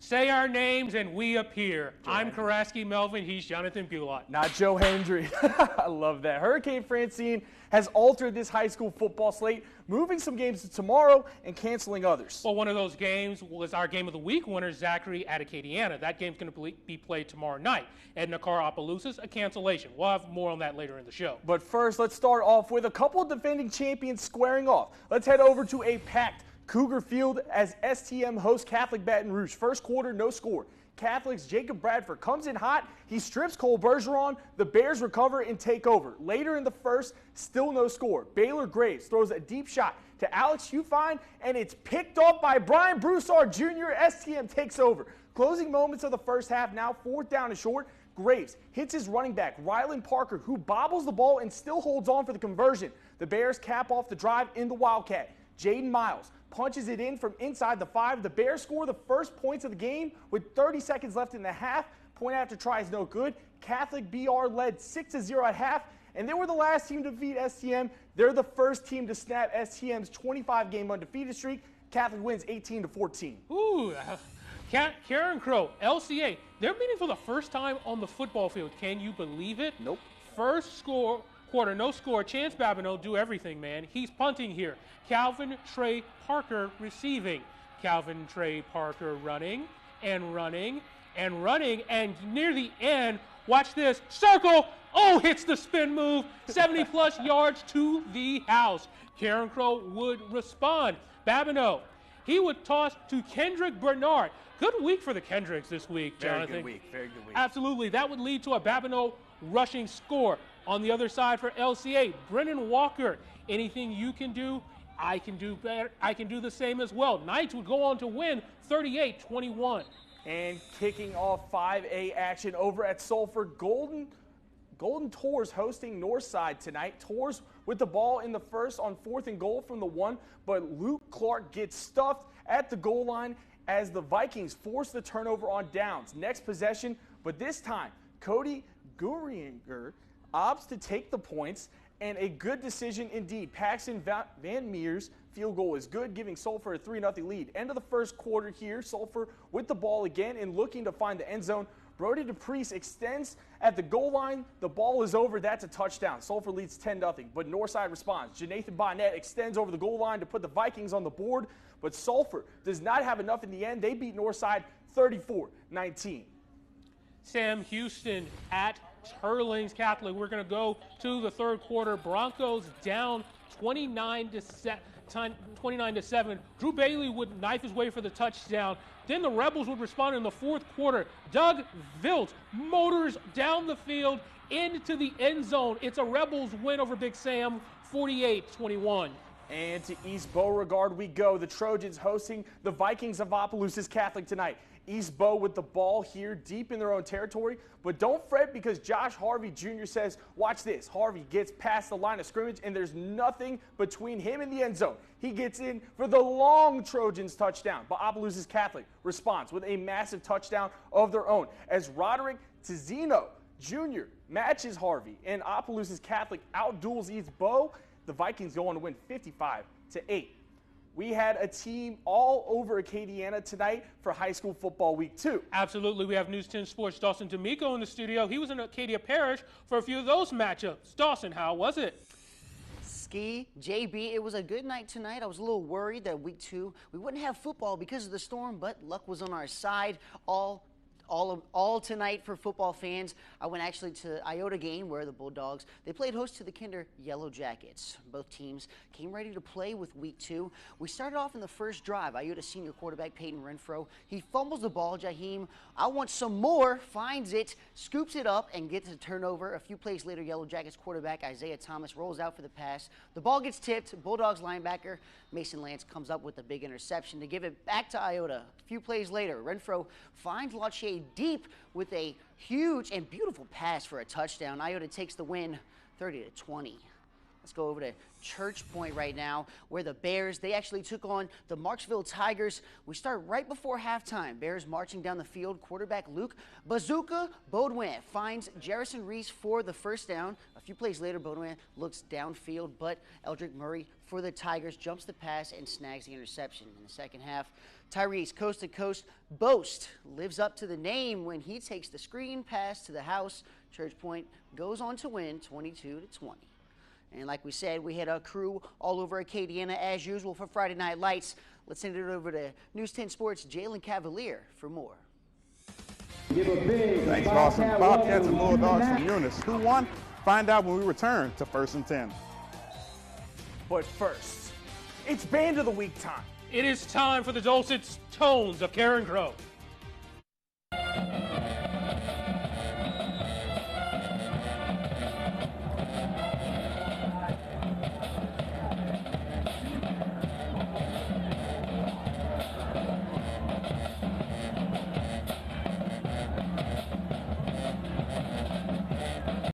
Say our names and we appear. I'm Karaski Melvin. He's Jonathan Bulott. Not Joe Hendry. I love that. Hurricane Francine has altered this high school football slate, moving some games to tomorrow and canceling others. Well, one of those games was our game of the week winner, Zachary at Acadiana. That game's going to be played tomorrow night. Edna-Carr-Opelousas, a cancellation. We'll have more on that later in the show. But first, let's start off with a couple of defending champions squaring off. Let's head over to a packed Cougar Field as STM hosts Catholic Baton Rouge. First quarter, no score. Catholic's Jacob Bradford comes in hot. He strips Cole Bergeron. The Bears recover and take over. Later in the first, still no score. Baylor Graves throws a deep shot to Alex Hufine, and it's picked off by Brian Broussard Jr. STM takes over. Closing moments of the first half, now 4th down and short. Graves hits his running back, Rylan Parker, who bobbles the ball and still holds on for the conversion. The Bears cap off the drive in the Wildcat. Jaden Miles punches it in from inside the 5. The Bears score the first points of the game with 30 seconds left in the half. Point after try is no good. Catholic BR led 6-0 at half, and they were the last team to defeat STM. They're the first team to snap STM's 25-game undefeated streak. Catholic wins 18-14. Ooh, Karen Crow, LCA, they're meeting for the first time on the football field. Can you believe it? Nope. First quarter, no score. Chance Babineau do everything, man. He's punting here. Calvin Trey Parker receiving. Calvin Trey Parker running and running and running, and near the end, watch this, circle, oh, hits the spin move, 70-plus yards to the house. Karen Crow would respond. Babineau, he would toss to Kendrick Bernard. Good week for the Kendricks this week, Jonathan. Very good week, very good week. Absolutely, that would lead to a Babineau rushing score. On the other side for LCA, Brennan Walker, anything you can do, I can do better. I can do the same as well. Knights would go on to win 38-21. And kicking off 5A action over at Sulphur, Golden Tours hosting Northside tonight. Tours with the ball in the first on 4th and goal from the 1, but Luke Clark gets stuffed at the goal line as the Vikings force the turnover on downs. Next possession, but this time, Cody Guringer opts to take the points, and a good decision indeed. Paxton Van Meer's field goal is good, giving Sulphur a 3-0 lead. End of the first quarter here, Sulphur with the ball again and looking to find the end zone. Brody DePriest extends at the goal line. The ball is over. That's a touchdown. Sulphur leads 10-0, but Northside responds. Janathan Bonnet extends over the goal line to put the Vikings on the board, but Sulphur does not have enough in the end. They beat Northside 34-19. Sam Houston at Hurlings Catholic. We're going to go to the third quarter. Broncos down 29-7. Drew Bailey would knife his way for the touchdown. Then the Rebels would respond in the fourth quarter. Doug Vilt motors down the field into the end zone. It's a Rebels win over Big Sam, 48-21. And to East Beauregard we go. The Trojans hosting the Vikings of Opelousas Catholic tonight. East Bow with the ball here deep in their own territory. But don't fret, because Josh Harvey Jr. says, watch this. Harvey gets past the line of scrimmage, and there's nothing between him and the end zone. He gets in for the long Trojans touchdown. But Opelousas Catholic responds with a massive touchdown of their own as Roderick Tizino Jr. matches Harvey, and Opelousas Catholic outduels East Bow. The Vikings go on to win 55-8. We had a team all over Acadiana tonight for high school football week 2. Absolutely. We have News 10 Sports' Dawson D'Amico in the studio. He was in Acadia Parish for a few of those matchups. Dawson, how was it? Ski, JB, it was a good night tonight. I was a little worried that week 2 we wouldn't have football because of the storm, but luck was on our side all tonight for football fans. I went actually to Iota game where the Bulldogs, they played host to the Kinder Yellow Jackets. Both teams came ready to play with week 2. We started off in the first drive. Iota senior quarterback Peyton Renfro, he fumbles the ball. Jaheim, I want some more, finds it, scoops it up, and gets a turnover. A few plays later, Yellow Jackets quarterback Isaiah Thomas rolls out for the pass. The ball gets tipped. Bulldogs linebacker Mason Lance comes up with a big interception to give it back to Iota. A few plays later, Renfro finds Lache deep with a huge and beautiful pass for a touchdown. Iota takes the win 30-20. Let's go over to Church Point right now, where the Bears, they actually took on the Marksville Tigers. We start right before halftime. Bears marching down the field. Quarterback Luke Bazooka Baudouin finds Jerrison Reese for the first down. A few plays later, Baudouin looks downfield, but Eldrick Murray for the Tigers jumps the pass and snags the interception. In the second half, Tyrese coast to coast boast lives up to the name when he takes the screen pass to the house. Church Point goes on to win 22-20. And like we said, we had a crew all over Acadiana as usual for Friday Night Lights. Let's send it over to News 10 Sports' Jalen Cavalier for more. Thanks, Lawson. Bobcats and Bulldogs from Eunice. Who won? Find out when we return to 1st and 10. But first, it's Band of the Week time. It is time for the dulcet tones of Karen Crow.